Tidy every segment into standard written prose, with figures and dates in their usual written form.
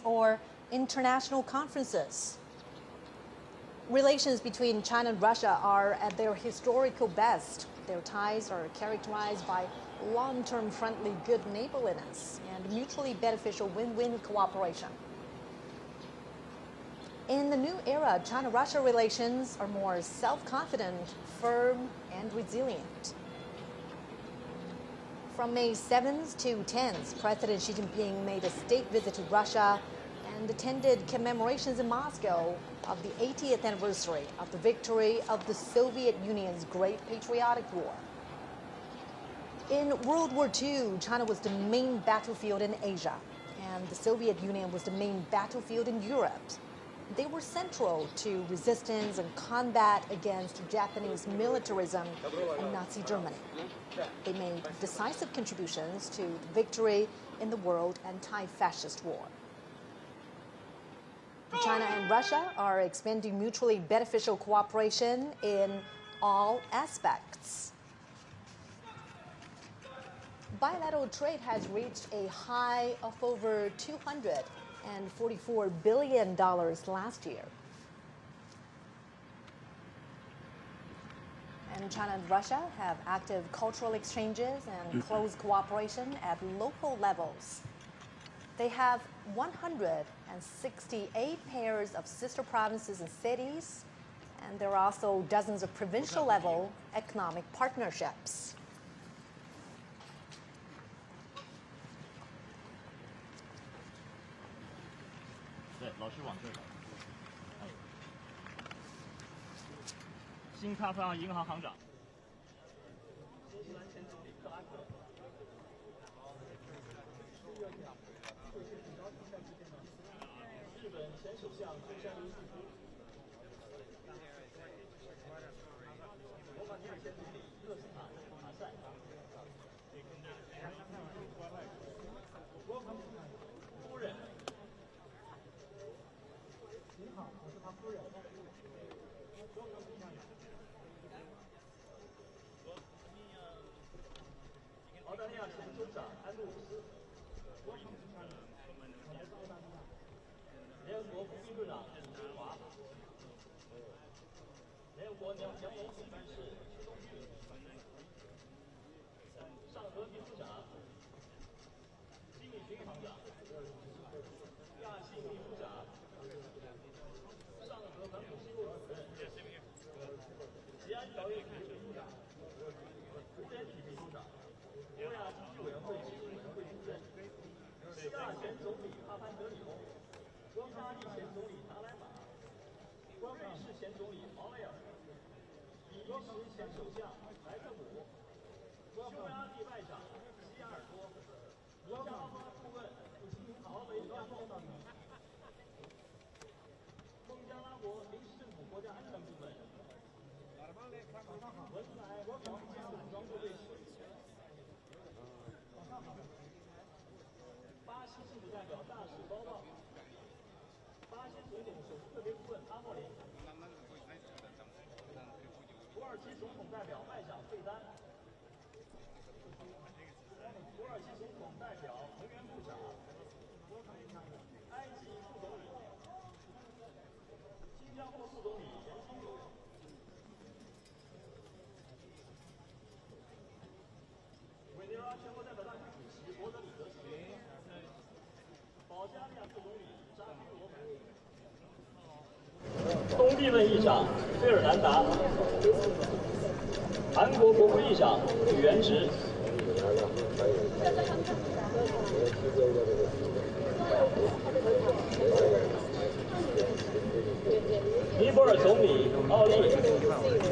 or international conferences. Relations between China and Russia are at their historical best. Their ties are characterized by long-term friendly good neighborliness and mutually beneficial win-win cooperation. In the new era, China-Russia relations are more self-confident, firm, and resilient. From May 7th to 10th, President Xi Jinping made a state visit to Russia and attended commemorations in Moscow of the 80th anniversary of the victory of the Soviet Union's Great Patriotic War. In World War II, China was the main battlefield in Asia, and the Soviet Union was the main battlefield in Europe. They were central to resistance and combat against Japanese militarism and Nazi Germany. They made decisive contributions to the victory in the world anti-fascist war. China and Russia are expanding mutually beneficial cooperation in all aspects. Bilateral trade has reached a high of over $244 billion last year. And China and Russia have active cultural exchanges and close cooperation at local levels. They have 168 pairs of sister provinces and cities, and there are also dozens of provincial-level economic partnerships.东帝汶议长费尔南达，韩国国会议长吕元直，尼泊尔总理奥利，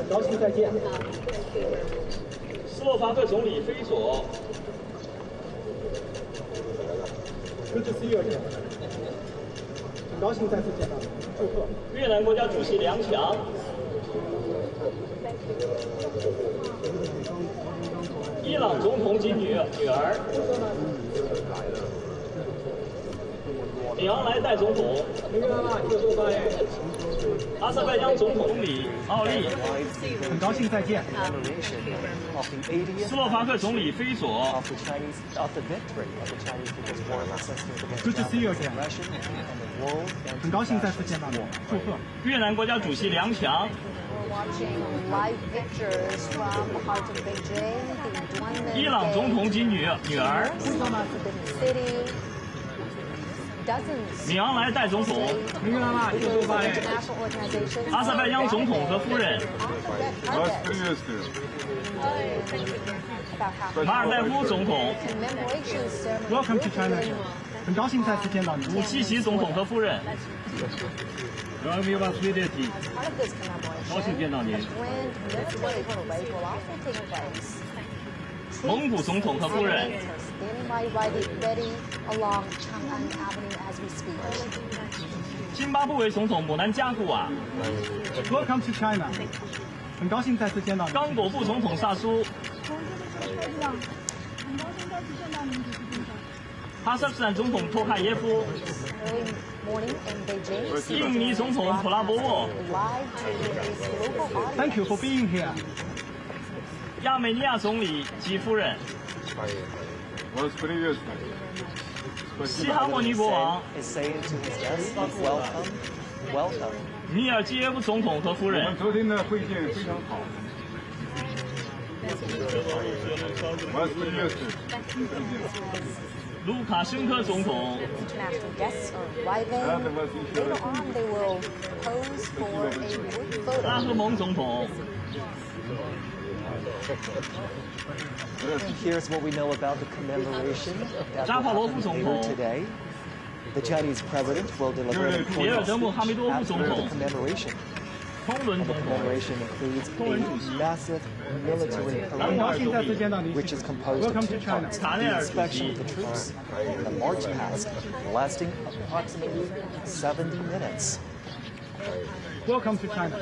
高兴再见。斯洛伐克总理菲佐。Good to see you again. 很高兴再次见到你，祝贺。越南国家主席梁强，伊朗总统及女儿，米昂莱代总统，阿塞拜疆总理奥利，很高兴再见。斯洛伐克总理菲索， Good to see you again. 很高兴再次见到你，祝贺。越南国家主席梁强， We're watching live pictures from the heart of Beijing, the Duanmen 伊朗总统及女儿， Forbidden City. Dozens 米昂莱代总统， international organizations 阿塞拜疆总统和夫人， on the red carpet. About half 马尔代夫总统， commemoration ceremony. Welcome to China. 很高兴再次见到你。武契奇总统和夫人， As part of this commemoration, 高兴见到您。 a grand military parade will also take place. 蒙古总统和夫人， Are standing by ready along Chang'an Avenue as we speak. 津巴布韦总统姆南加古瓦， Welcome to China. 很高兴再次见到你。刚果布总统萨苏， 哈萨克斯坦总统托卡耶夫， Early morning in Beijing. 印尼总统普拉博沃， Live to this global Thank you for audience. being here. 亚美尼亚总理及夫人， 西哈莫尼国王， is saying to his guests, welcome, welcome. 米尔基耶夫总统和夫人， 昨天的会见非常好。卢卡申科总统， International guests are arriving. Later on, they will pose for a group 拉 photo. 赫蒙总统， And here's what we know about the commemoration that will 扎帕罗夫 happen 总 later 统， today. The Chinese president will deliver an 别尔 important 德穆哈密 speech 多夫总 after the 统， commemoration. 通伦 And the 总统， commemoration includes a massive military 很高 parade, 兴再次见到你。 which is composed of Welcome two to China. parts. 卡内 The 尔主 inspection 席 of，the troops and the march past, lasting approximately 70 minutes. Welcome to China.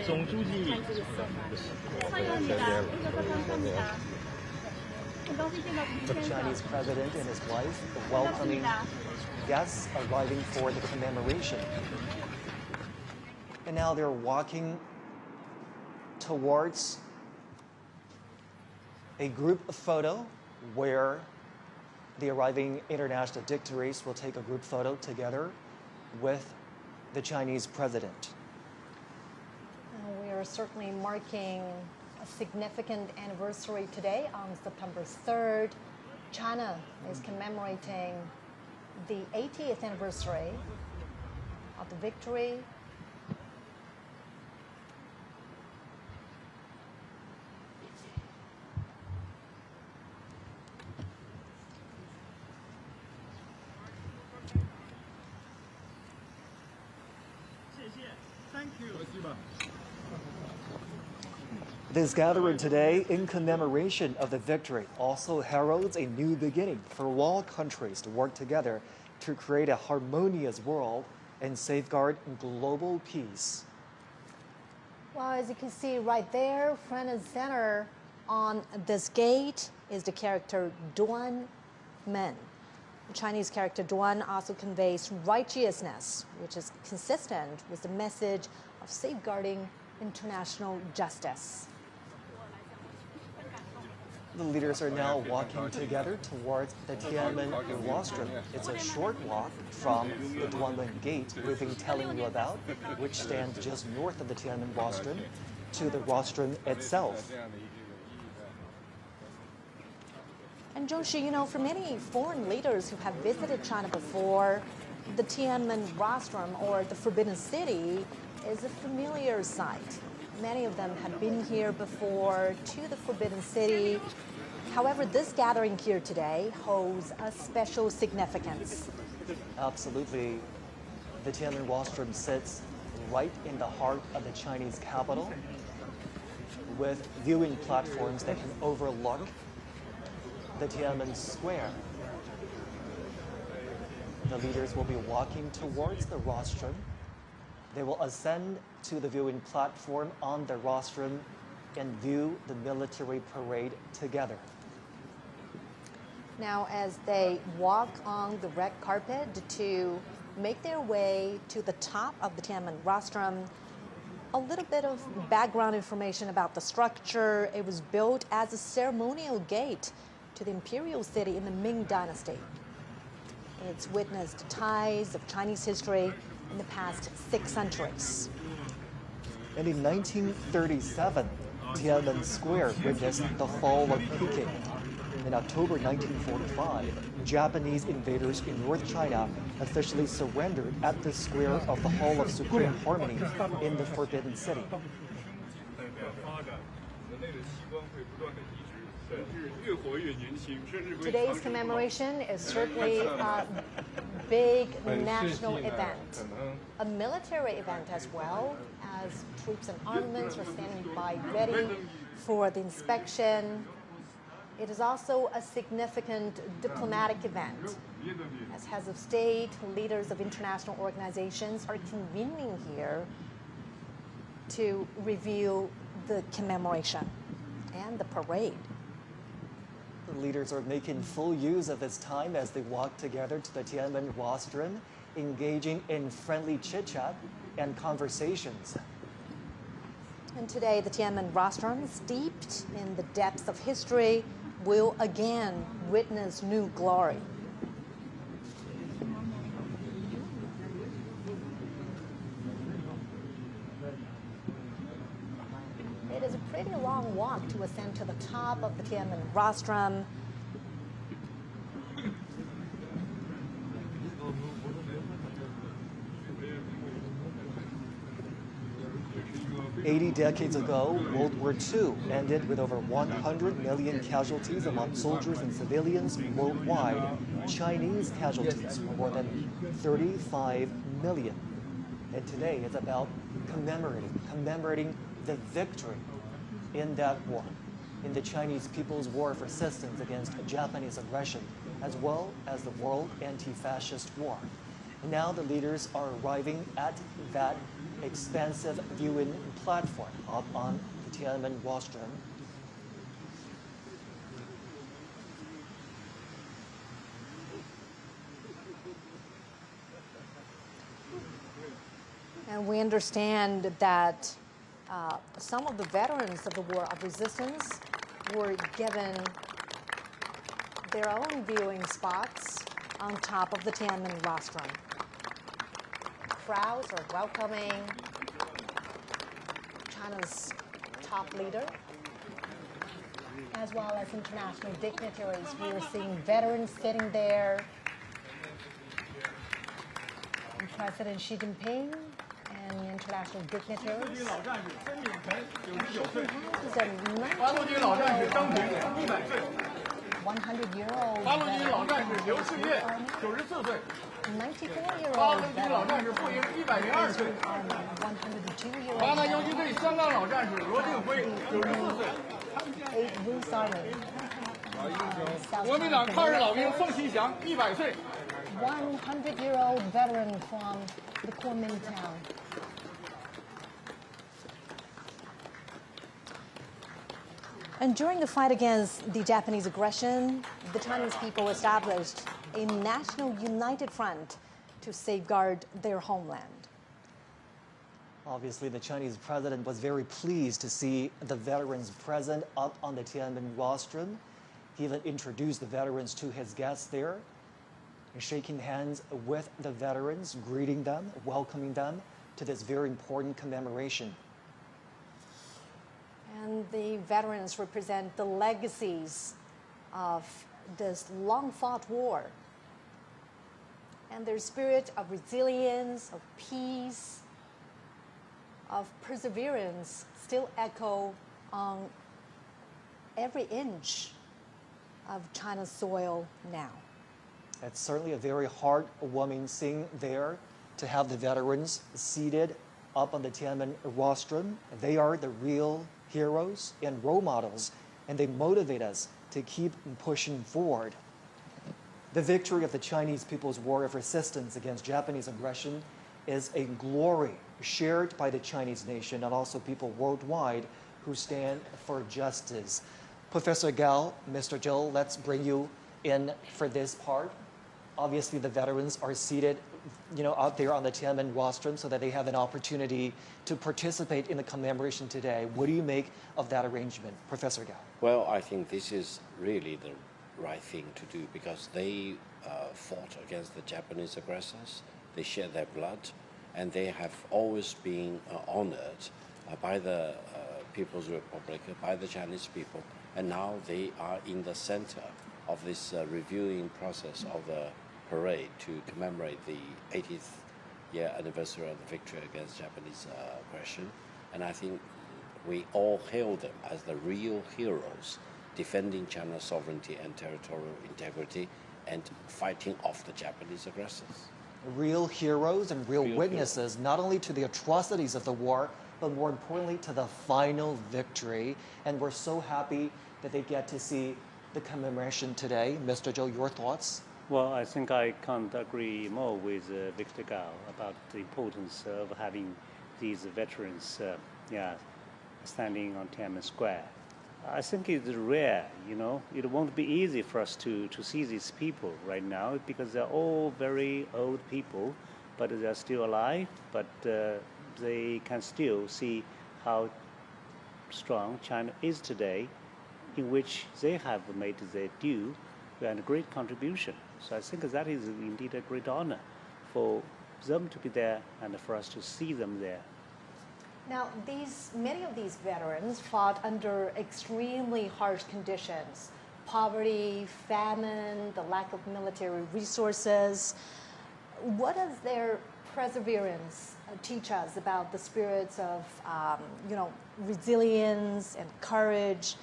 总书记， The Chinese president and his wife welcoming guests arriving for the commemoration. And now they're walking towards a group photo where the arriving international dignitaries will take a group photo together with the Chinese president. We are certainly marking a significant anniversary today on September 3rd. China is commemorating the 80th anniversary of the victory This gathering today in commemoration of the victory also heralds a new beginning for all countries to work together to create a harmonious world and safeguard global peace. Well, as you can see right there, front and center on this gate is the character Duan Men. The Chinese character Duan also conveys righteousness, which is consistent with the message of safeguarding international justice. The leaders are now walking together towards the Tiananmen rostrum. It's a short walk from the Duanmen Gate we've been telling you about, which stands just north of the Tiananmen rostrum, to the rostrum itself. And Zhongxi, you know, for many foreign leaders who have visited China before, the Tiananmen rostrum, or the Forbidden City, is a familiar sight. Many of them have been here before to the Forbidden City. However, this gathering here today holds a special significance. Absolutely. The Tiananmen rostrum sits right in the heart of the Chinese capital, with viewing platforms that can overlook the Tiananmen Square. The leaders will be walking towards the rostrum. They will ascend to the viewing platform on the rostrum and view the military parade together. Now, as they walk on the red carpet to make their way to the top of the Tiananmen rostrum, a little bit of background information about the structure. It was built as a ceremonial gate to the imperial city in the Ming Dynasty. It's witnessed ties of Chinese history in the past 6 centuries. And in 1937, Tiananmen Square witnessed the fall of Peking. In October 1945, Japanese invaders in North China officially surrendered at the square of the Hall of Supreme Harmony in the Forbidden City. Today's commemoration is certainly a big national event, a military event as well, as troops and armaments are standing by ready for the inspection. It is also a significant diplomatic event, as heads of state, leaders of international organizations are convening here to review the commemoration and the parade. The leaders are making full use of this time as they walk together to the Tiananmen rostrum, engaging in friendly chit-chat and conversations. And today, the Tiananmen rostrum, steeped in the depths of history, will again witness new glory. It is a pretty long walk to ascend to the top of the Tiananmen rostrum. "80 decades ago, World War II ended with over 100 million casualties among soldiers and civilians worldwide. Chinese casualties were more than 35 million. And today it's about commemorating the victory in that war, in the Chinese People's War of Resistance against Japanese aggression, as well as the World Anti-Fascist War. And now the leaders are arriving at that expansive viewing platform up on the Tiananmen rostrum. And we understand that some of the veterans of the War of Resistance were given their own viewing spots on top of the Tiananmen rostrum. Crowds are welcoming China's top leader, as well as international dignitaries. We are seeing veterans sitting there, and President Xi Jinping and international dignitaries. He's a 100-year-old veteran. 94-year-old veteran. 102-year-old Wu's Army. 100-year-old veteran from the Kuomintang. And during the fight against the Japanese aggression, the Chinese people established a national united front to safeguard their homeland. Obviously, the Chinese president was very pleased to see the veterans present up on the Tiananmen rostrum. He even introduced the veterans to his guests there, and shaking hands with the veterans, greeting them, welcoming them to this very important commemoration. And the veterans represent the legacies of this long-fought war. And their spirit of resilience, of peace, of perseverance still echo on every inch of China's soil now. It's certainly a very heartwarming thing there to have the veterans seated up on the Tiananmen rostrum. They are the real heroes and role models, and they motivate us to keep pushing forward. The victory of the Chinese People's War of Resistance against Japanese aggression is a glory shared by the Chinese nation and also people worldwide who stand for justice. Professor Gao, Mr. Zhou, let's bring you And for this part, obviously the veterans are seated, out there on the Tiananmen rostrum so that they have an opportunity to participate in the commemoration today. What do you make of that arrangement, Professor Gao? Well, I think this is really the right thing to do because they fought against the Japanese aggressors. They shed their blood, and they have always been honored by the People's Republic, by the Chinese people, and now they are in the center of this reviewing process of the parade to commemorate the 80th year anniversary of the victory against Japanese aggression. And I think we all hail them as the real heroes, defending China's sovereignty and territorial integrity and fighting off the Japanese aggressors. Real heroes and real witnesses, not only to the atrocities of the war, but more importantly to the final victory. And we're so happy that they get to see the commemoration today. Mr. Zhou, your thoughts? Well, I think I can't agree more with Victor Gao about the importance of having these veterans standing on Tiananmen Square. I think it's rare, It won't be easy for us to see these people right now because they're all very old people, but they're still alive, but they can still see how strong China is today, in which they have made their due and a great contribution. So I think that is indeed a great honor for them to be there and for us to see them there. Now, many of these veterans fought under extremely harsh conditions: poverty, famine, the lack of military resources. What does their perseverance teach us about the spirits of, resilience and courage?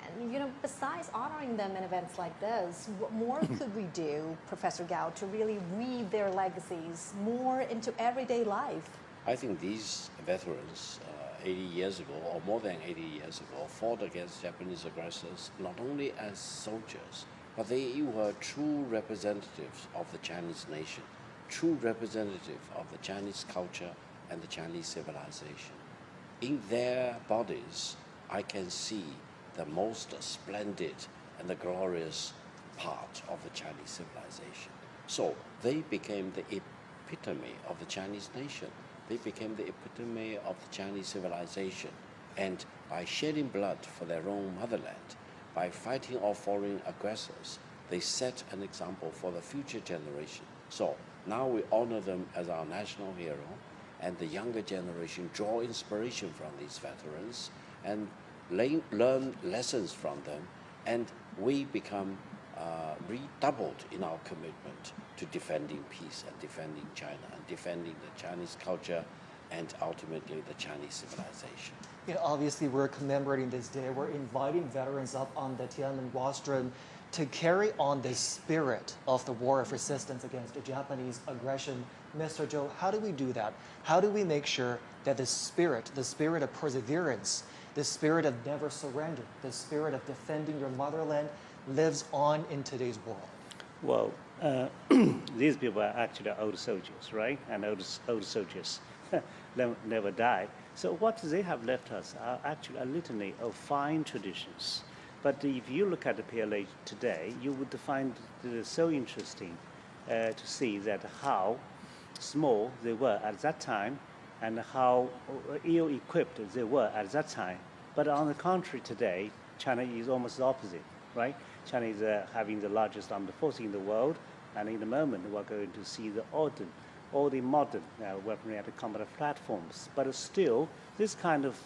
And, besides honoring them in events like this, what more could we do, Professor Gao, to really weave their legacies more into everyday life? I think these veterans 80 years ago, or more than 80 years ago, fought against Japanese aggressors not only as soldiers, but they were true representatives of the Chinese nation, true representative of the Chinese culture and the Chinese civilization. In their bodies, I can see the most splendid and the glorious part of the Chinese civilization. So they became the epitome of the Chinese nation. They became the epitome of the Chinese civilization. And by shedding blood for their own motherland, by fighting off foreign aggressors, they set an example for the future generation. So now we honor them as our national hero, and the younger generation draw inspiration from these veterans and learn lessons from them, and we become redoubled in our commitment to defending peace and defending China and defending the Chinese culture and ultimately the Chinese civilization. Obviously, we're commemorating this day. We're inviting veterans up on the Tiananmen rostrum to carry on the spirit of the war of resistance against the Japanese aggression. Mr. Zhou, how do we do that? How do we make sure that the spirit of perseverance, the spirit of never surrender, the spirit of defending your motherland lives on in today's world? Well, these people are actually old soldiers, right? And old soldiers never die. So what they have left us are actually a litany of fine traditions. But if you look at the PLA today, you would find it so interesting to see that how small they were at that time and how ill-equipped they were at that time. But on the contrary, today, China is almost the opposite, right? China is having the largest armed force in the world, and in a moment we're going to see all the modern weaponry and combat platforms. But still, this kind of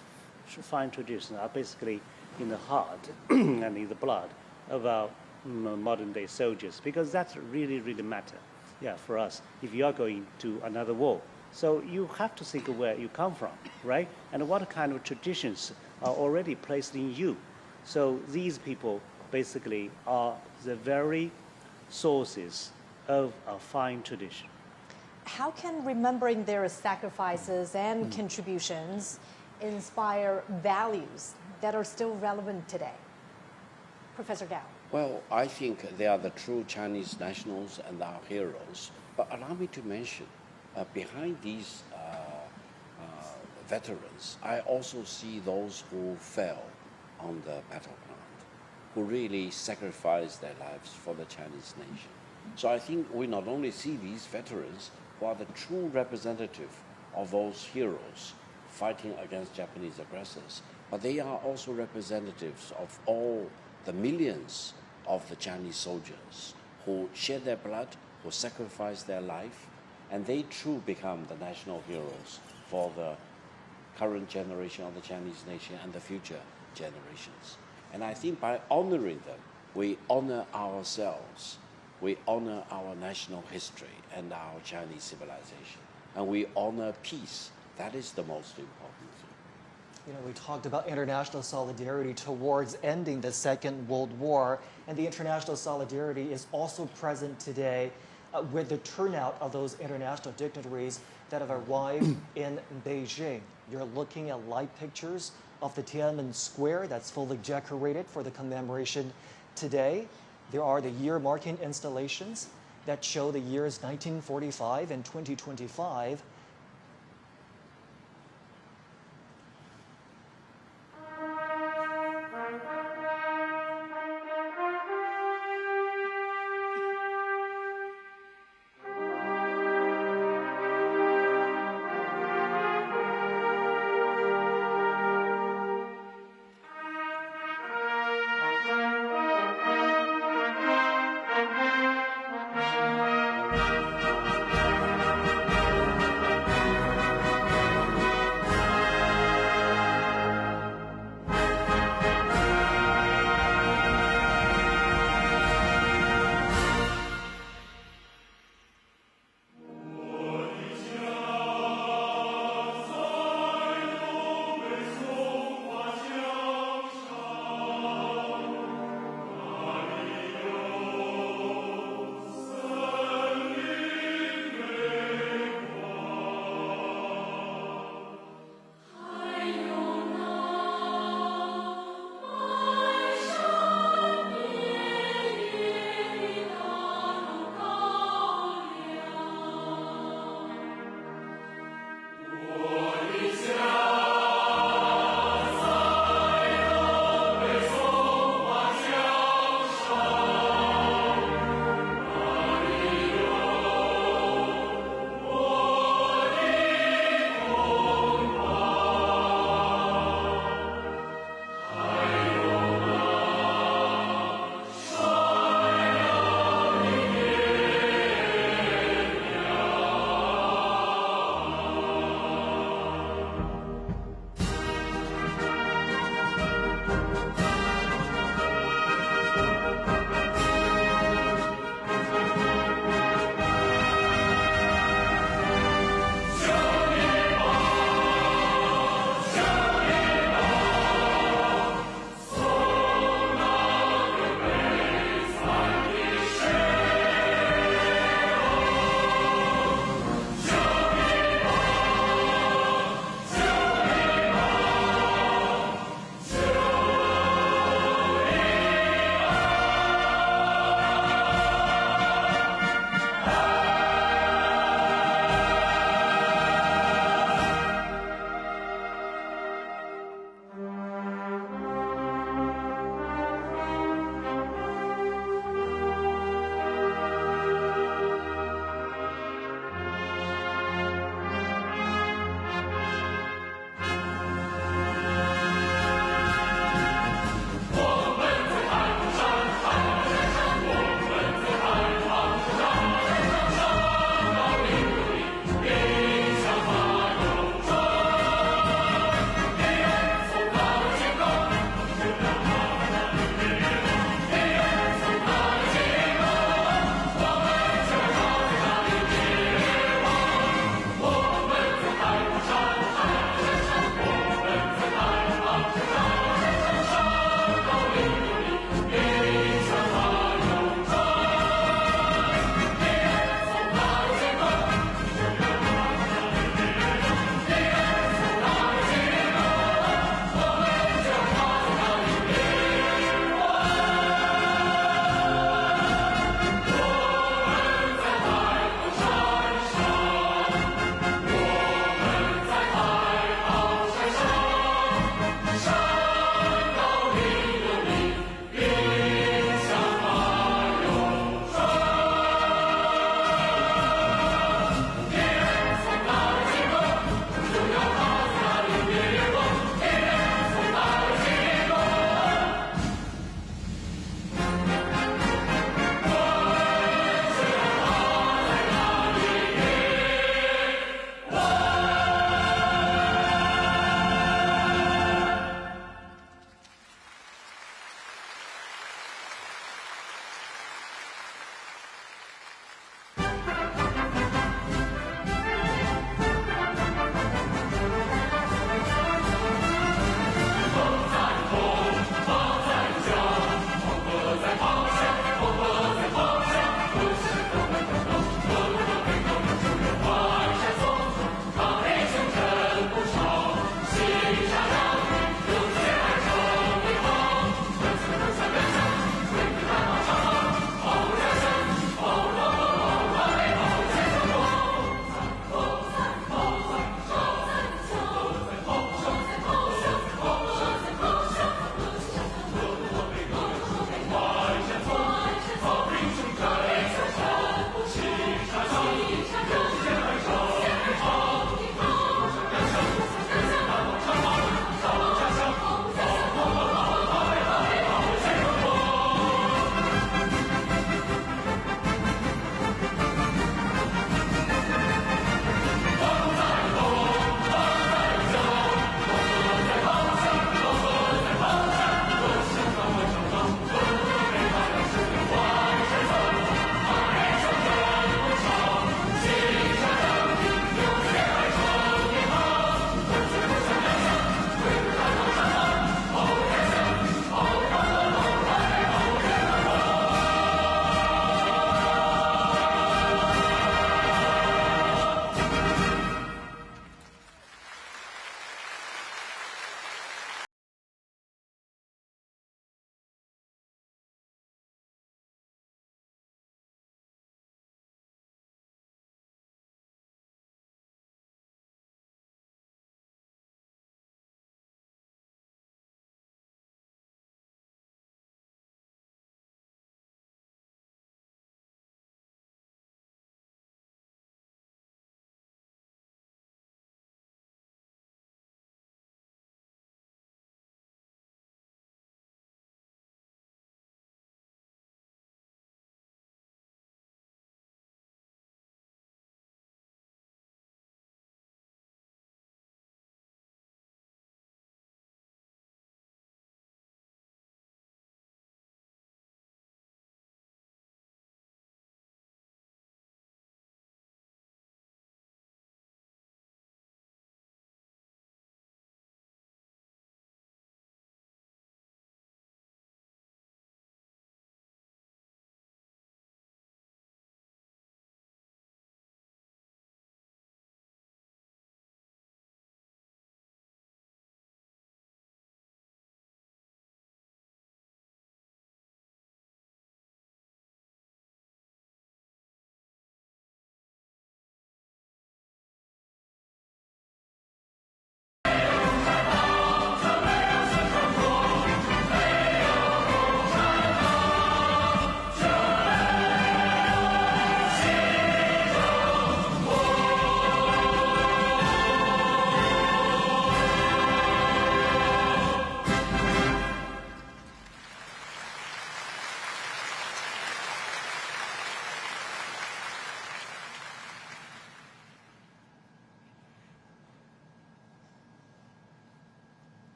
fine traditions are basically in the heart and in the blood of our modern-day soldiers, because that really, really matter, for us if you are going to another war. So you have to think of where you come from, right? And what kind of traditions are already placed in you. So these people basically are the very sources of a fine tradition. How can remembering their sacrifices and contributions inspire values that are still relevant today? Professor Gao. Well, I think they are the true Chinese nationals and our heroes. But allow me to mention, behind these veterans, I also see those who fell on the battleground, who really sacrificed their lives for the Chinese nation. So I think we not only see these veterans who are the true representative of those heroes fighting against Japanese aggressors, but they are also representatives of all the millions of the Chinese soldiers who shed their blood, who sacrificed their life, and they too become the national heroes for the current generation of the Chinese nation and the future generations. And I think by honoring them, we honor ourselves, we honor our national history and our Chinese civilization, and we honor peace. That is the most important thing. You know, we talked about international solidarity towards ending the Second World War, and the international solidarity is also present today with the turnout of those international dignitaries that have arrived in Beijing. You're looking at live pictures of the Tiananmen Square that's fully decorated for the commemoration today. There are the year-marking installations that show the years 1945 and 2025.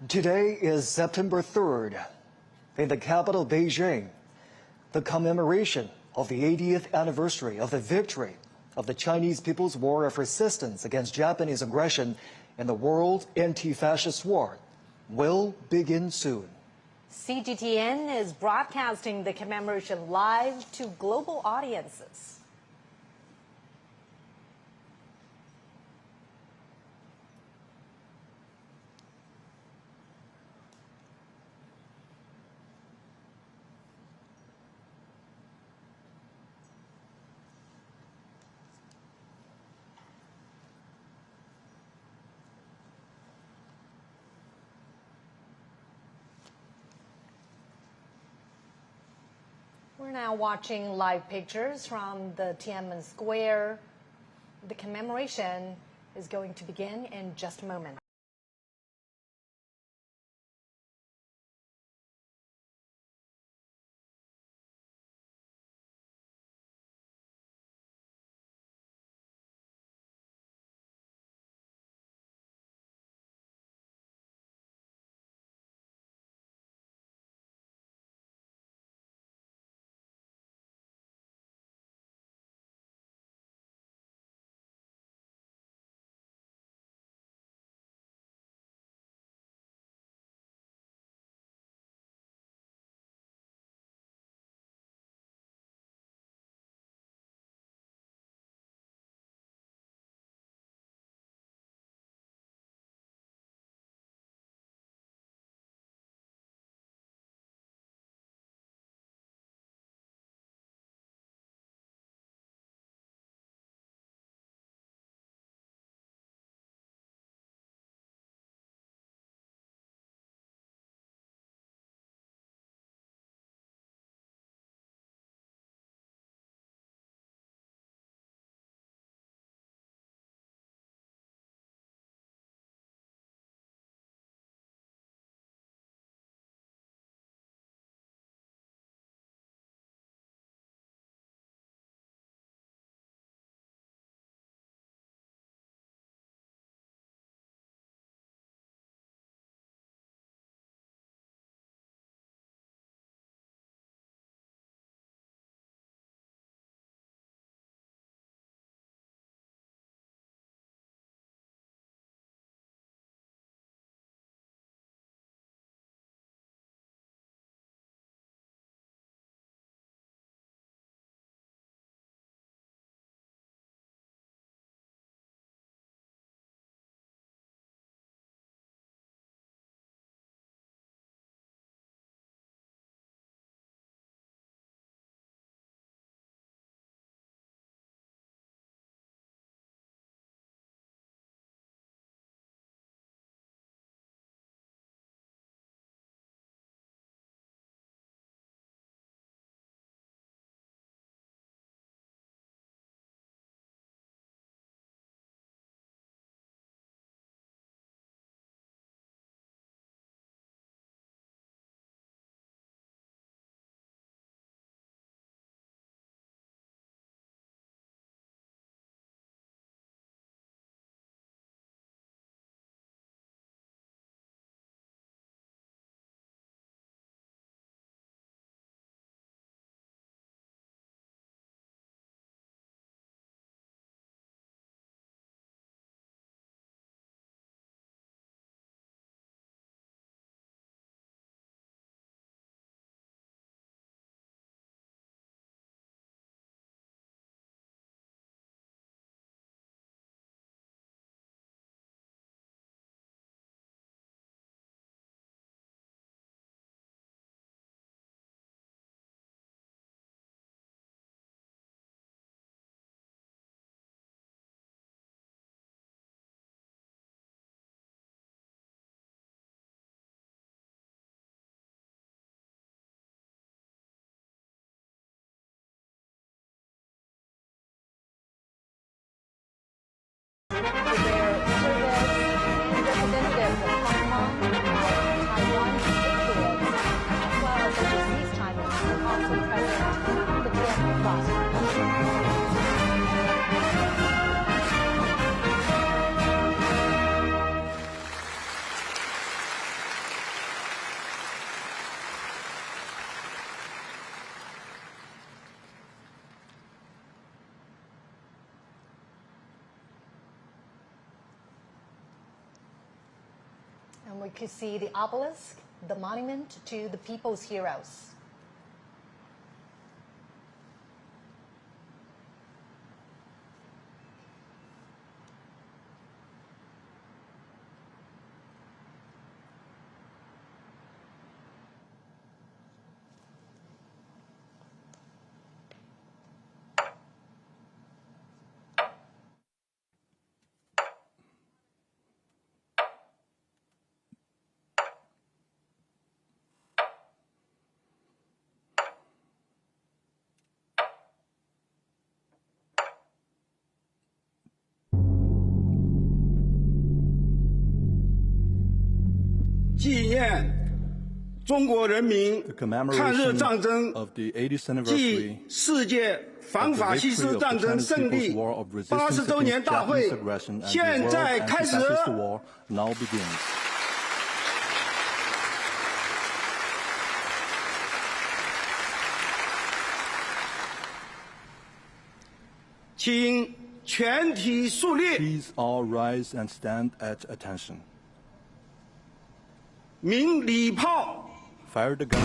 Today is September 3rd. In the capital, Beijing, the commemoration of the 80th anniversary of the victory of the Chinese People's War of Resistance against Japanese aggression in the World Anti-Fascist War will begin soon. CGTN is broadcasting the commemoration live to global audiences. We're now watching live pictures from the Tiananmen Square. The commemoration is going to begin in just a moment. we could see the obelisk, the monument to the people's heroes. The commemoration of the 80th anniversary of the victory of the Chinese People's War of Resistance against Japanese aggression and the World Anti-Fascist War now begins. Please all rise and stand at attention. Fire the gun.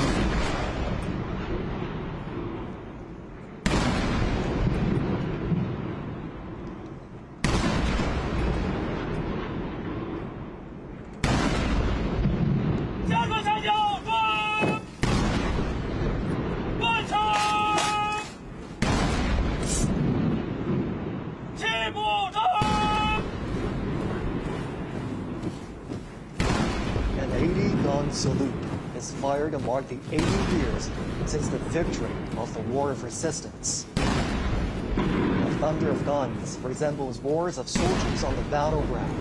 An 80-gun salute is fired to mark the 80 years since the victory of the War of Resistance. The thunder of guns resembles roars of soldiers on the battleground.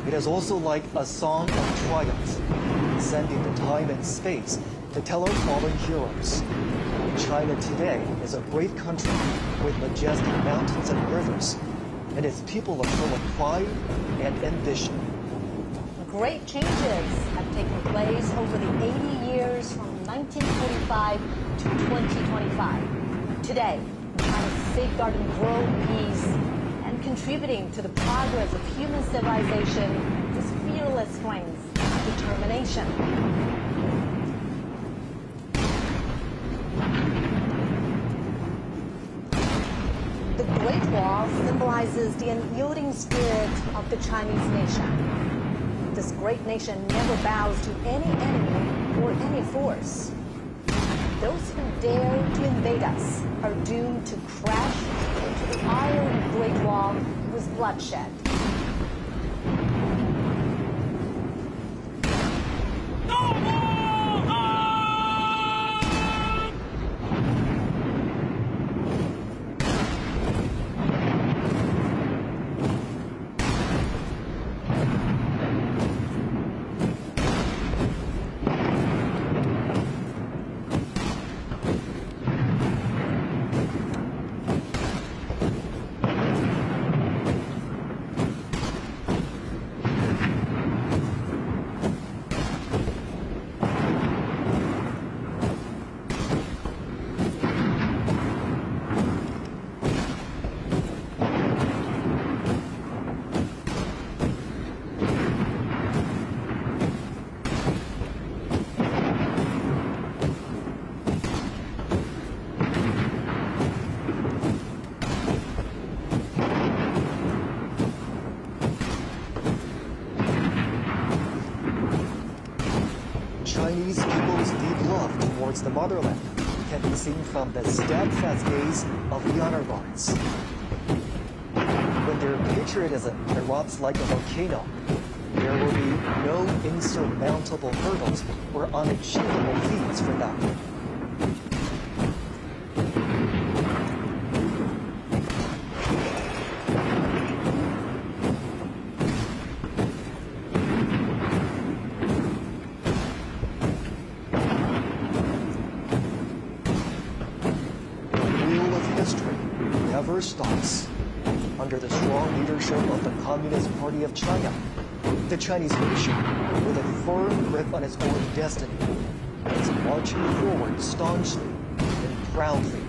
It is also like a song of triumph, sending the time and space to tell our fallen heroes. China today is a great country with majestic mountains and rivers, and its people are full of pride and ambition. Great changes have taken place over the 80 years from 1945 to 2025. Today, China is safeguarding world peace and contributing to the progress of human civilization with fearless strength and determination. The Great Wall symbolizes the unyielding spirit of the Chinese nation. This great nation never bows to any enemy or any force. Those who dare to invade us are doomed to crash into the iron Great Wall with bloodshed. Chinese people's deep love towards the motherland can be seen from the steadfast gaze of the honor guards. When their patriotism erupts like a volcano, there will be no insurmountable hurdles or unachievable feats for them. Never stops. Under the strong leadership of the Communist Party of China, the Chinese nation, with a firm grip on its own destiny, is marching forward staunchly and proudly.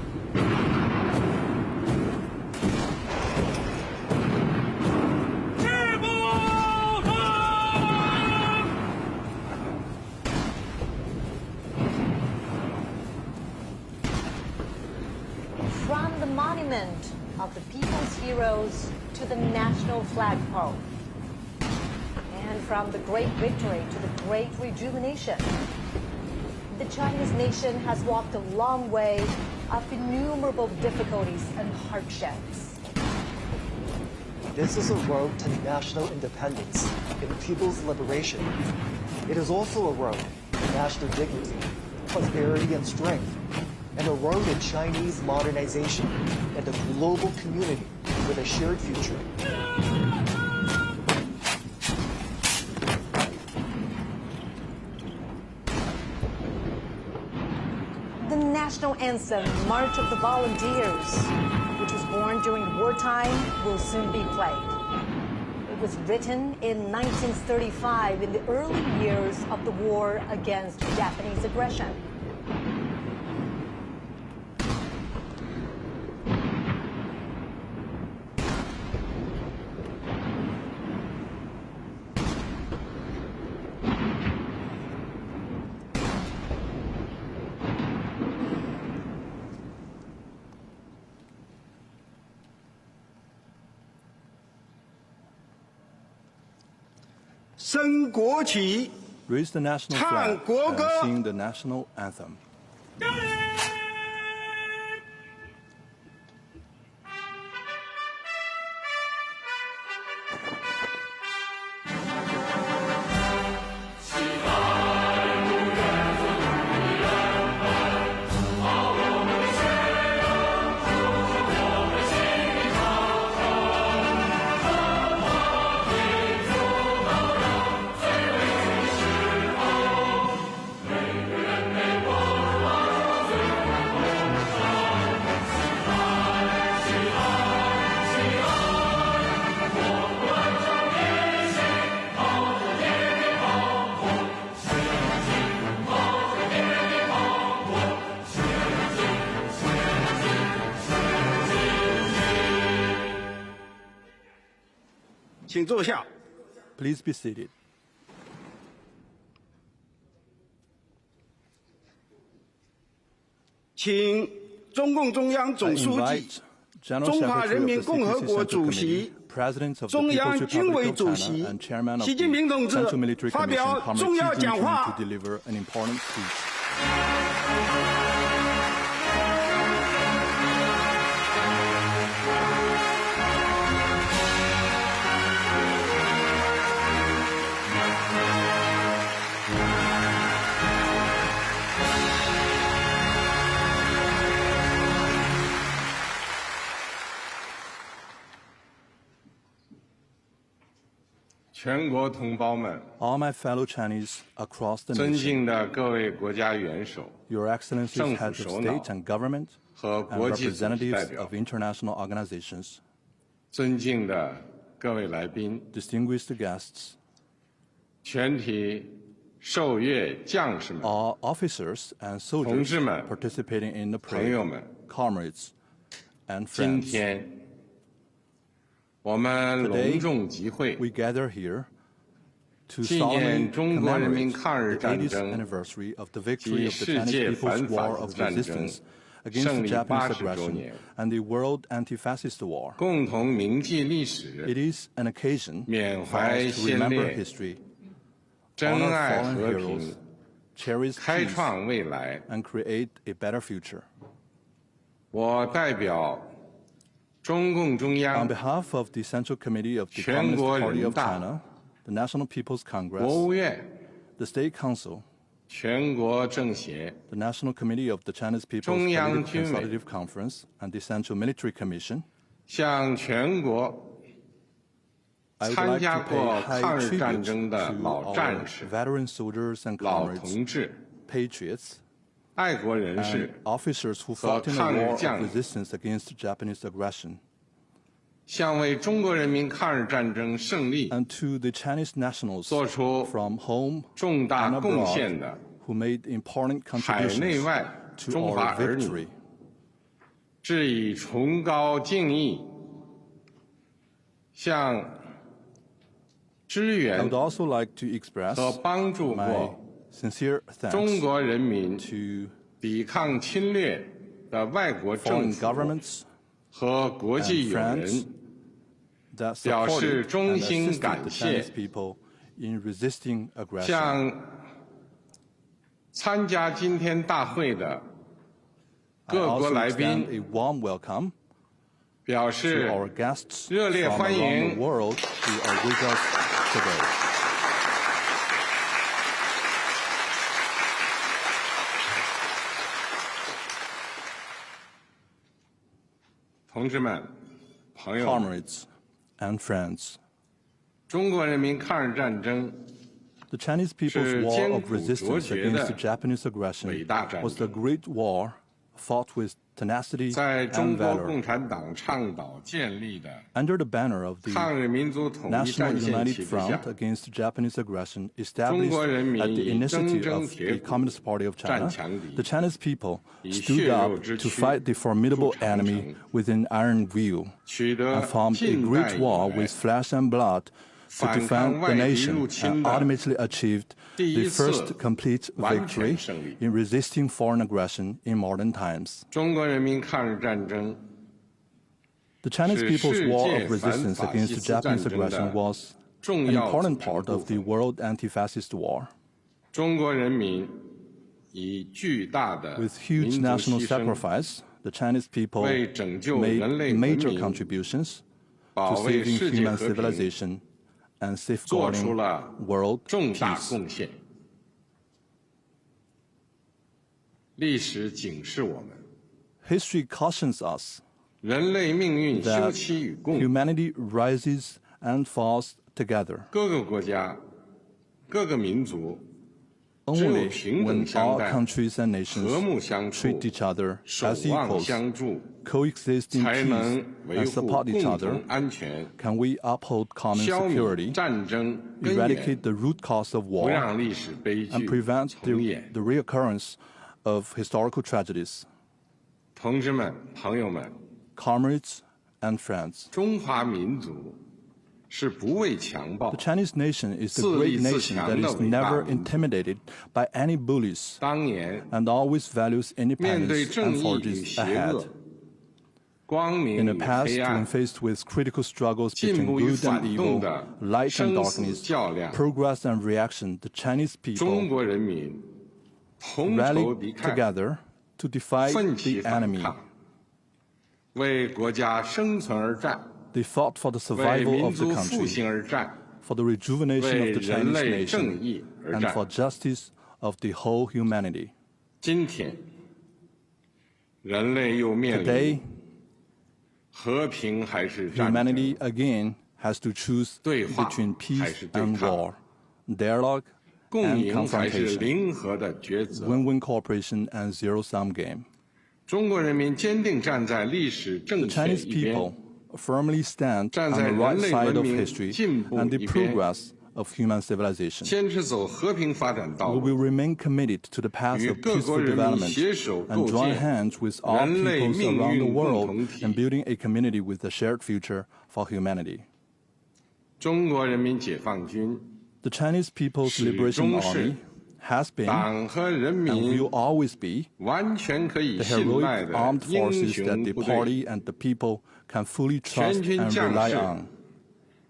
the monument of the people's heroes to the national flagpole. And from the great victory to the great rejuvenation, the Chinese nation has walked a long way of innumerable difficulties and hardships. This is a road to national independence and people's liberation. It is also a road to national dignity, prosperity, and strength, and a road to Chinese modernization and a global community with a shared future. The national anthem, March of the Volunteers, which was born during wartime, will soon be played. It was written in 1935 in the early years of the war against Japanese aggression. Raise the national flag and sing the national anthem. Please be seated. I invite General Secretary of the 66th Central Committee, President of the People's Republic of China, and Chairman of the Central Military Commission, Comrade Xi Jinping, to deliver an important speech. All my fellow Chinese across the nation, Your Excellencies, heads of state and government, and representatives of international organizations, distinguished guests, all officers and soldiers participating in the parade, comrades and friends. Today, we gather here to solemnly commemorate the 80th anniversary of the victory of the Chinese People's War of Resistance against the Japanese aggression and the World Anti-Fascist War. It is an occasion for us to remember history, honor fallen heroes, cherish peace, and create a better future. On behalf of the Central Committee of the Communist Party of China, the National People's Congress, the State Council, the National Committee of the Chinese People's Political Consultative Conference, and the Central Military Commission, I would like to pay high tribute to our veteran soldiers and comrades, patriots, and officers who fought in the war of resistance against Japanese aggression, and to the Chinese nationals from home and abroad who made important contributions to our victory. I would also like to express my sincere thanks to foreign governments 和国际友人 that 表示 supported 衷 and 心 assisted 感 the 谢 Chinese people in resisting aggression. 向参加今天大会的 I 各国 also 来 extend 宾 a warm welcome 表 to 示 our guests 热烈 from 欢 around 迎 the world who are with us today. 同志们、朋友们， Comrades and friends, 中国人民抗日战争 the Chinese people's 是 war 艰 of 苦 resistance 卓绝 against 的 the Japanese aggression 伟大战 was the 争， great war fought with tenacity 在中 and 国 valor. 共产党倡导建立的 Under the banner of the 抗日民族统一 National 战线 United 旗帜下 Front，against Japanese aggression 中 established 国人民 at the 以铮 initiative 铮 of 铁 the 骨 Communist Party of 战 China, 强敌， the Chinese people 以 stood 血肉 up 之 to 躯 fight the formidable 筑长 enemy 城， within iron will, 取得 and formed a 近代 great 以 war 来 with flesh and blood to 反抗 defend 外 the 敌 nation, 入侵 and 的 ultimately achieved 第 the 一次 first complete 完全 victory 胜利。 in resisting foreign aggression in modern times. 中国人民抗日战争 The Chinese 是 people's 世 war 界 of 反 resistance 法 against 西 the 斯战 Japanese 争 aggression 的 was 重 an 要组 important 成 part 部 of the 分。 world anti-fascist war. 中国人民以巨大的 With 民 huge 族 national 牺牲， sacrifice, the Chinese people 为拯救 made 人类文 major 明， contributions 保 to 卫 saving 世界 human 和平 civilization and 做出 safeguarding 了 world 重大 peace. 贡献。历史警示我们， History cautions us 人类命运休 that 戚与共。 humanity rises and falls together 各个国家、各个民族只有 only 平等 when 相 all 待、 countries and 和 nations 睦相处、 treat each other 守 as 望 equals, 相助， coexist in 才 peace 能维 and 护 support each 共 other, 同安全， can we uphold common 消灭 security, 战争根源， eradicate the root cause of 不 war, 让历史悲 and 剧 prevent 重演。 the reoccurrence of historical tragedies. 同志们、朋友们， Comrades and friends, 中华民族是不畏强暴 the，Chinese nation is the 自立 great 自 nation 强 that 的 is 伟大 never 民族。 intimidated by any bullies 当年 and always values 面对 independence 正 and 义与 forges 邪 ahead. 恶、光 In 明 the 与 past, 黑暗 when、faced with critical struggles 进 between 步与 good and 反动 evil, 的 light and 生死 darkness, 较量， progress and reaction, the Chinese 中 people 国人民同仇 rallied 敌忾， together to defy 奋起 the 反 enemy. 抗，为国家生存而战， They fought for the 为 survival 民 of the 族复 country, 兴而战， for the rejuvenation 为 of the 人 Chinese 类正 nation, 义而 and 战。 for justice of the whole humanity. 今天，人类又面 Today, 临和平还是战争 humanity again has to choose 对话 between 还 peace 是对 and 抗 war, dialogue 共 and 赢还是 confrontation, 零和的抉择。 win-win cooperation and zero-sum game. 中国人民坚定站在历史 The 正确 Chinese 一边 people，firmly stand 站 on 在 the right 人类 side 文 of 明 history 进步 and the 一边， progress of human civilization. 坚持走和平发展道 We 路， will remain committed to the path 与 of 各国 peaceful 人民 development 携手 and 构 join 建 hands with all 人类 peoples 命 around the 运共 world 同体 in building a community with a shared future for humanity. 中国人民解放军 The Chinese People's 始 Liberation 终是 Army has been 党和人 and 民 will always be 完全可以 the 信赖 heroic 的 armed 英 forces 雄 that the 部队， party and the people can fully trust 全军 and 将 rely 士 on.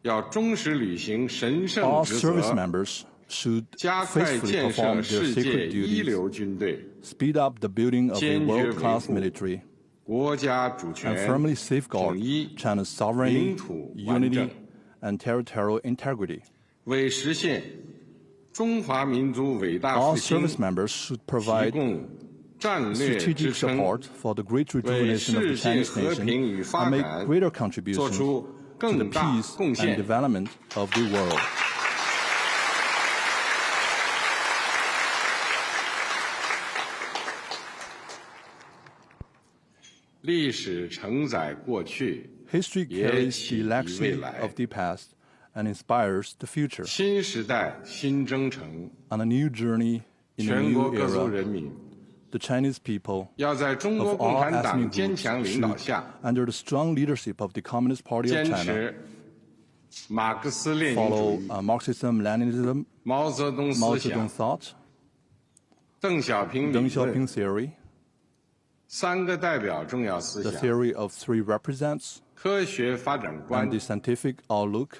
要忠实履行神圣 All 职 service 责， members should 加快 faithfully 建设 perform their 世界 sacred 一 duties, 流军队， speed up the building of a 坚决维 world-class 护 military, 国家主 and 权、 firmly 统 safeguard 一， China's sovereignty, 领土完 unity, 整， and territorial integrity. 为实现中华民族伟大 All 复兴 service members should 提 provide 供战略支 strategic 撑， support for the great rejuvenation of the 为世界 Chinese 和 nation 平与发 and make 展 greater 做 contributions 出 to the 更大 peace 贡 and 献。 development of the world. 历史承载过去， History 也 carries 启 the 迪未 legacy 来。 of the past and inspires the future. 新时代新征程， On a new journey in a 全 new 国各族 era, 人民 the Chinese people 要在中国 of 共 all 产党 ethnic 坚 groups 强领导 should, 下， under the strong leadership of the Communist Party of 坚 China, 持马克思列宁主 follow 义、 Marxism, Leninism, 毛泽东 Mao 思 Zedong 想、 thought, 邓小平理 Deng 论 Xiaoping theory, 3个代表重要思 The 想： theory of three represents 科学发展 and 观 the scientific outlook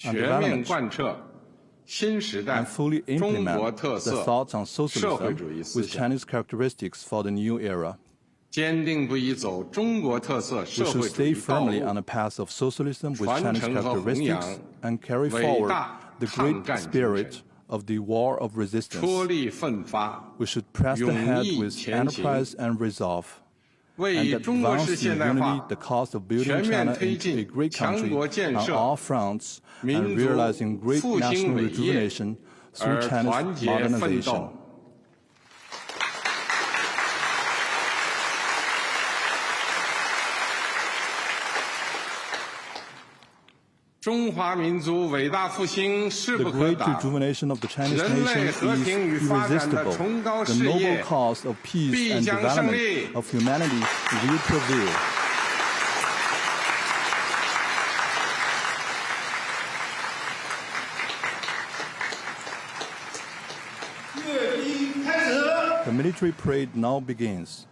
and 全面 development 贯彻新时代 and fully 中国 implement 特 the 色 thoughts on 社会 socialism 主义思 with 想， Chinese characteristics for the new era. 坚定不移走中国特色 We 社 should 会主 stay 义道 firmly 路 on，the path of socialism with 传 Chinese 承和弘 characteristics 扬 and carry 伟 forward 大 the 抗 great 干精 spirit 神， of the war of 脱 resistance. 力奋发， We should press 勇 ahead 毅 with 前行， enterprise and resolve, 为 and 中国式 advance 现 in 代 unity 化 the cause of building 全面 China 推 into a 进 great 强 country 国建 on 设 all fronts 民 and 族 realizing great 复兴 national 伟业 rejuvenation through 而 China's 团结奋 modernization. 斗。中华民族伟大复兴势 The 不可 great 挡， rejuvenation of the Chinese 人 nation 类和 is 平与发展的 irresistible. 崇高 The 事 noble 业 cause of peace 必 and 将胜利。 development of humanity will prevail. The military parade now begins.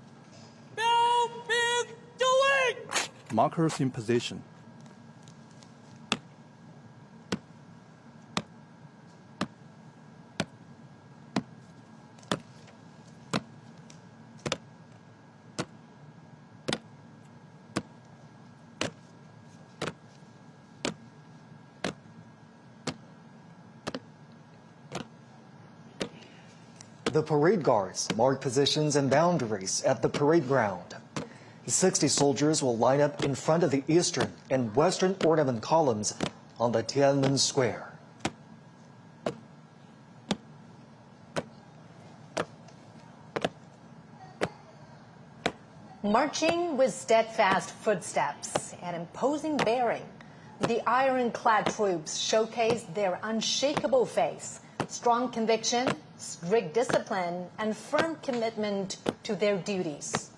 Markers in position. The parade guards mark positions and boundaries at the parade ground. 60 soldiers will line up in front of the eastern and western ornament columns on the Tiananmen Square. Marching with steadfast footsteps and imposing bearing, the ironclad troops showcase their unshakable faith, strong conviction, strict discipline, and firm commitment to their duties.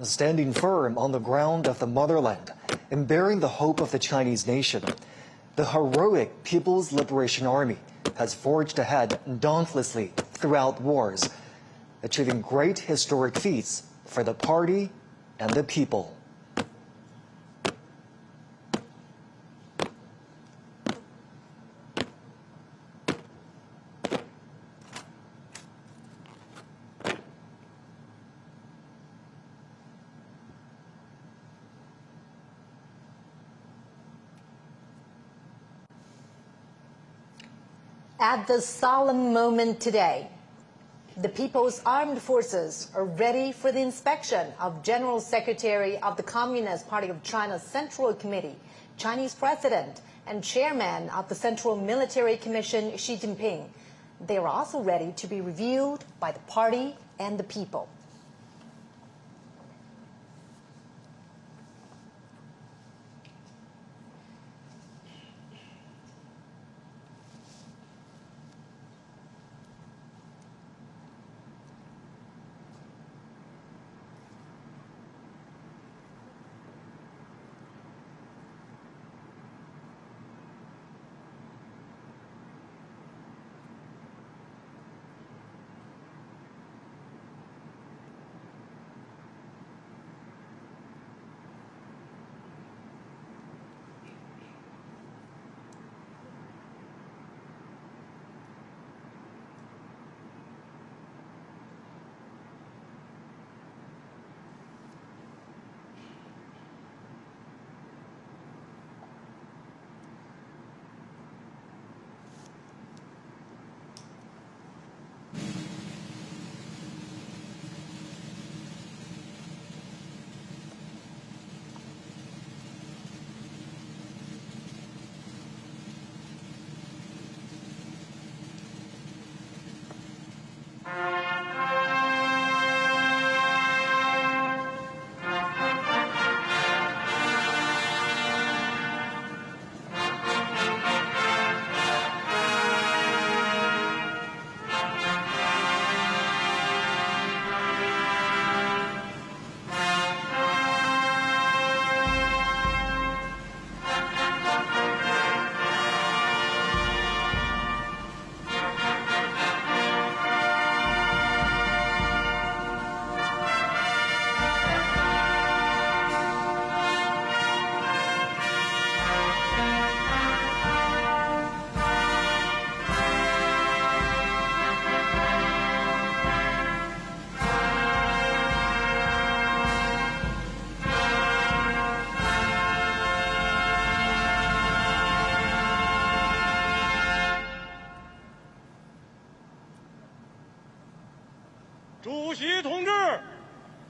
Standing firm on the ground of the motherland and bearing the hope of the Chinese nation, the heroic People's Liberation Army has forged ahead dauntlessly throughout wars, achieving great historic feats for the party and the people. At this solemn moment today, the People's Armed Forces are ready for the inspection of General Secretary of the Communist Party of China's Central Committee, Chinese President, and Chairman of the Central Military Commission, Xi Jinping. They are also ready to be reviewed by the party and the people.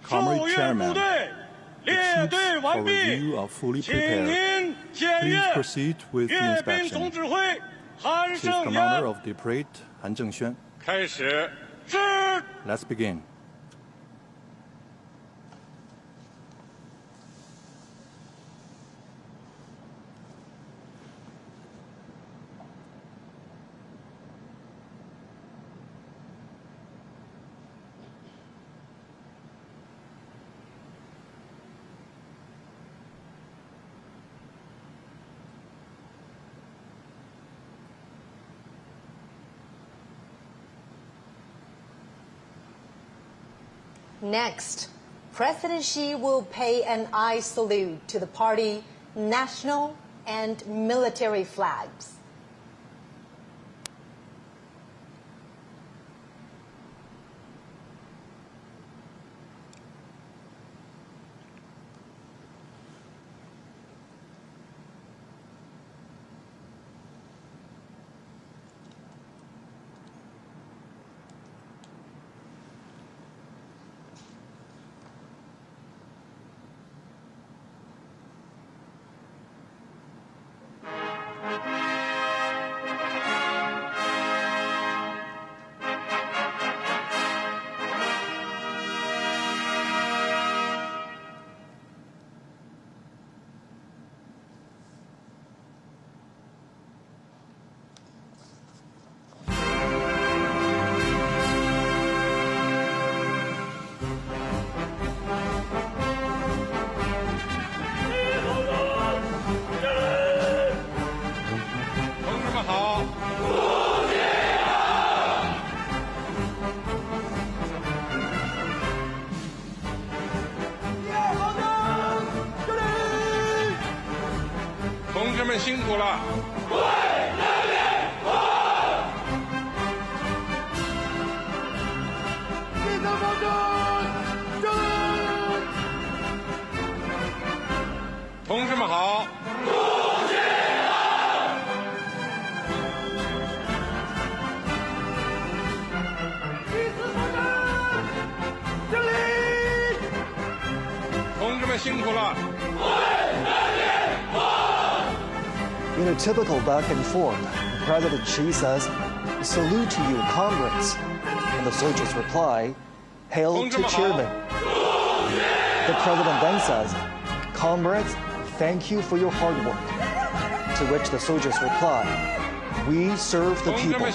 Comrade Chairman, the troops for review are fully prepared. Please proceed with the inspection. Chief Commander of the parade, Han Zhengxuan. Let's begin. Next, President Xi will pay an eye salute to the party national and military flags. In a typical back and forth, President Xi says, "Salute to you, comrades." And the soldiers reply, "Hail to chairman." The president then says, "Comrades, thank you for your hard work." To which the soldiers reply, "We serve the people."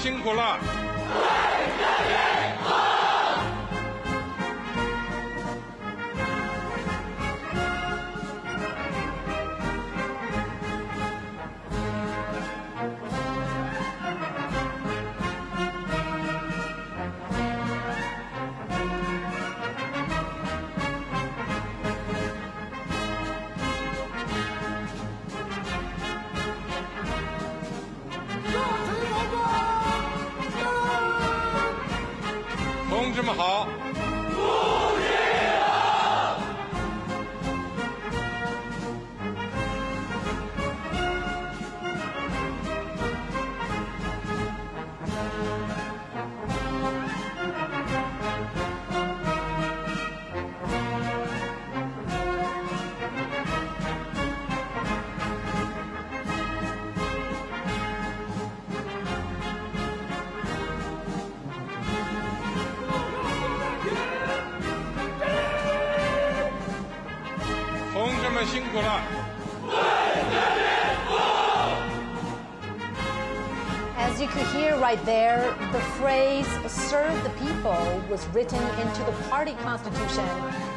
As you could hear right there, the phrase "serve the people" was written into the party constitution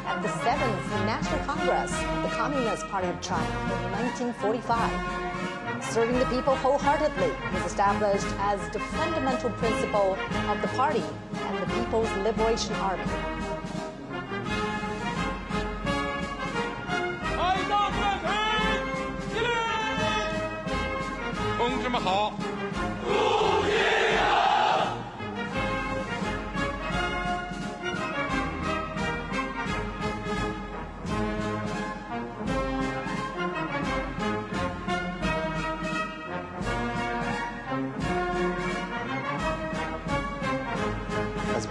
at the 7th National Congress of the Communist Party of China in 1945. Serving the people wholeheartedly was established as the fundamental principle of the party and the People's Liberation Army.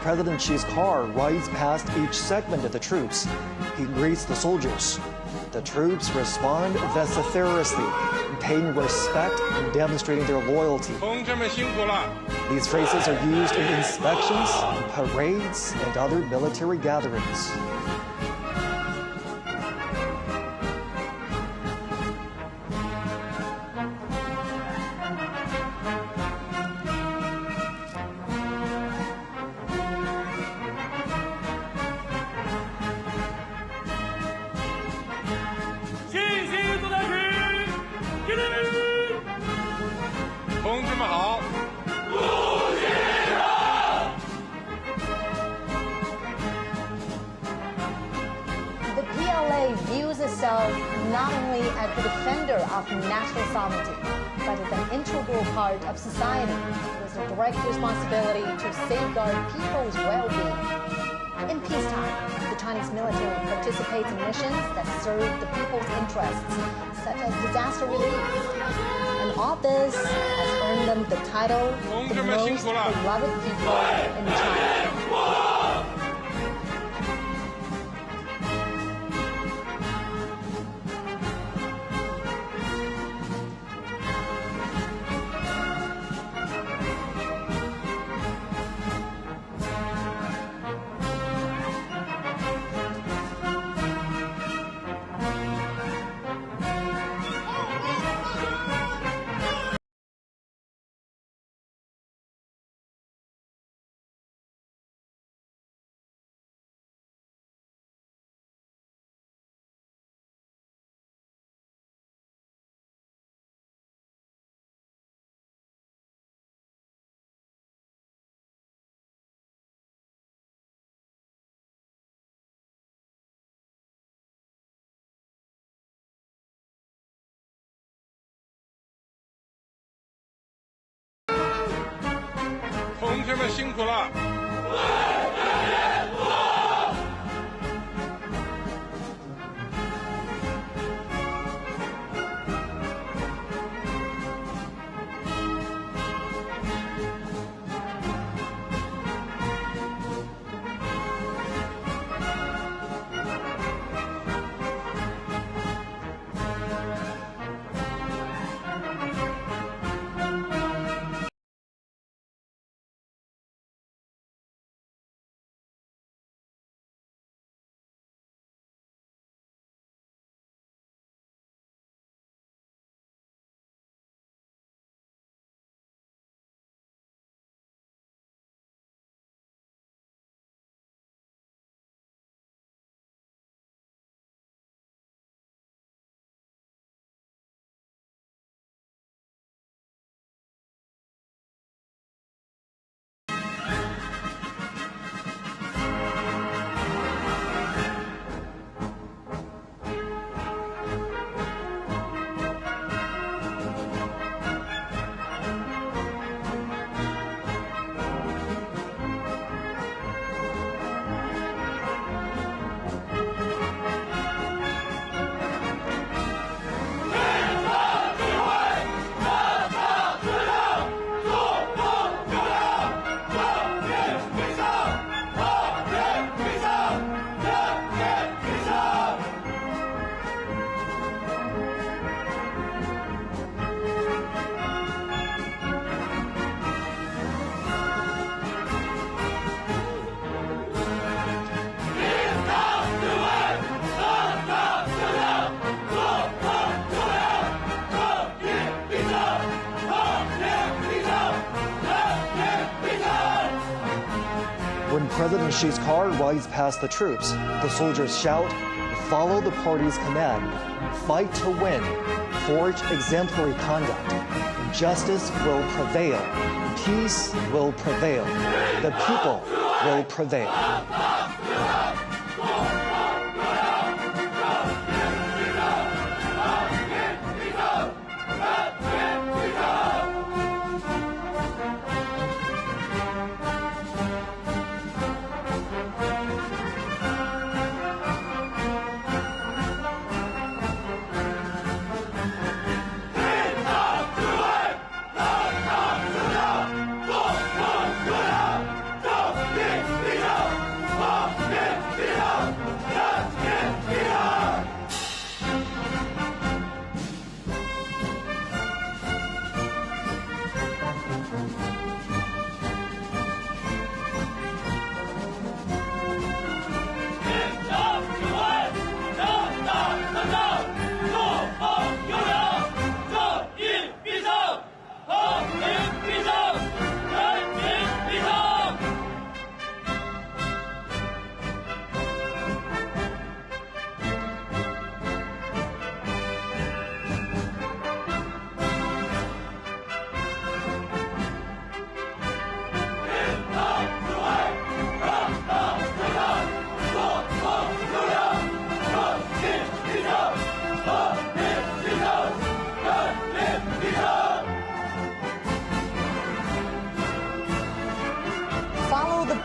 President Xi's car rides past each segment of the troops, he greets the soldiers. The troops respond vociferously, paying respect and demonstrating their loyalty. These phrases are used in inspections, parades, and other military gatherings. The PLA views itself not only as the defender of national sovereignty, but as an integral part of society with a direct responsibility to safeguard people's well-being. In peacetime, the Chinese military participates in missions that serve the people's interests, such as disaster relief. And all this has earned them the title the most beloved people in China. When President Xi's car rides past the troops, the soldiers shout, "Follow the party's command, fight to win, forge exemplary conduct. Justice will prevail, peace will prevail, the people will prevail." Yeah!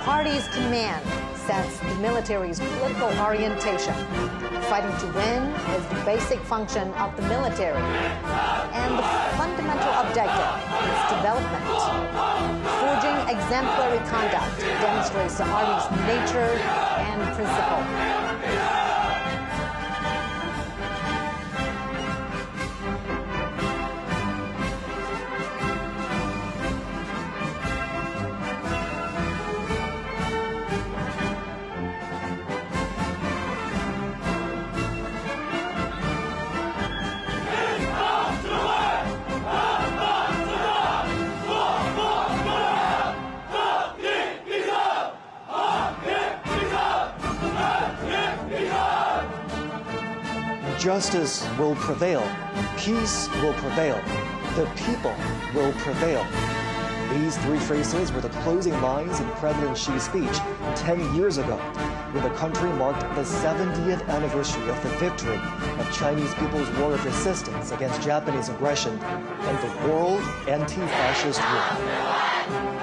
party's command sets the military's political orientation. Fighting to win is the basic function of the military, and the fundamental objective is development. Forging exemplary conduct demonstrates the Army's nature and principle. Justice will prevail. Peace will prevail. The people will prevail. These three phrases were the closing lines in President Xi's speech 10 years ago, when the country marked the 70th anniversary of the victory of Chinese People's War of Resistance against Japanese aggression and the World Anti-Fascist War.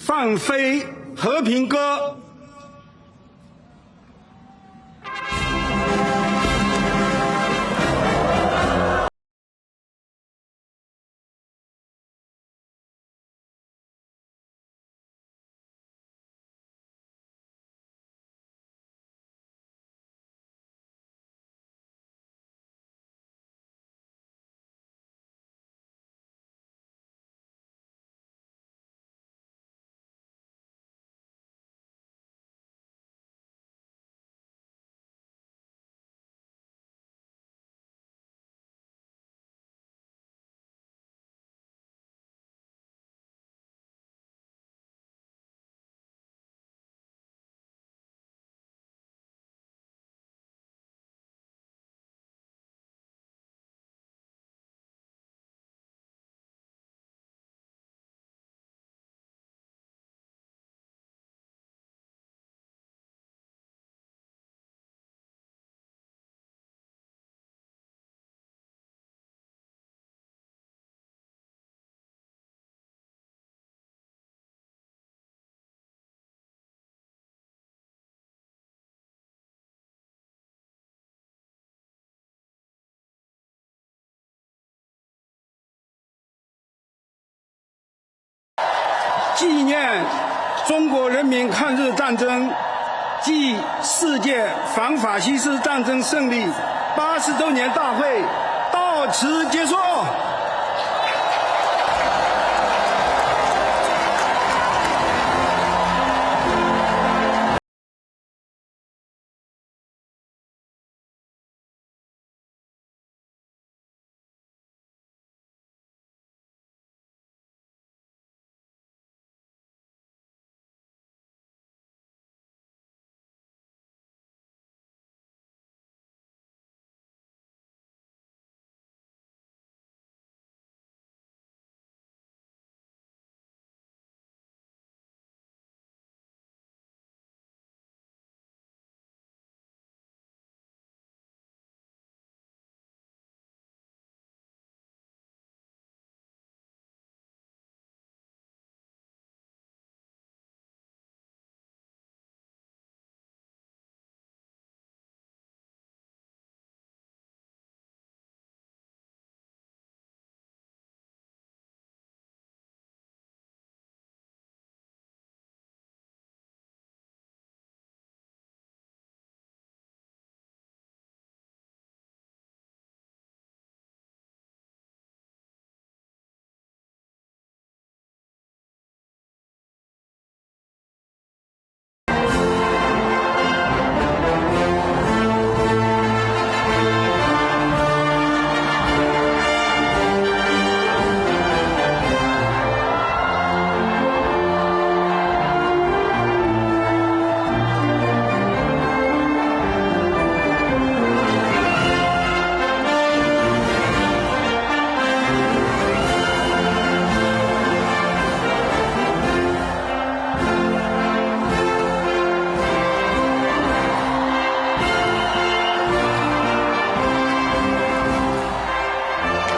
《放飞和平歌》。纪念中国人民抗日战争暨世界反法西斯战争胜利80周年大会到此结束。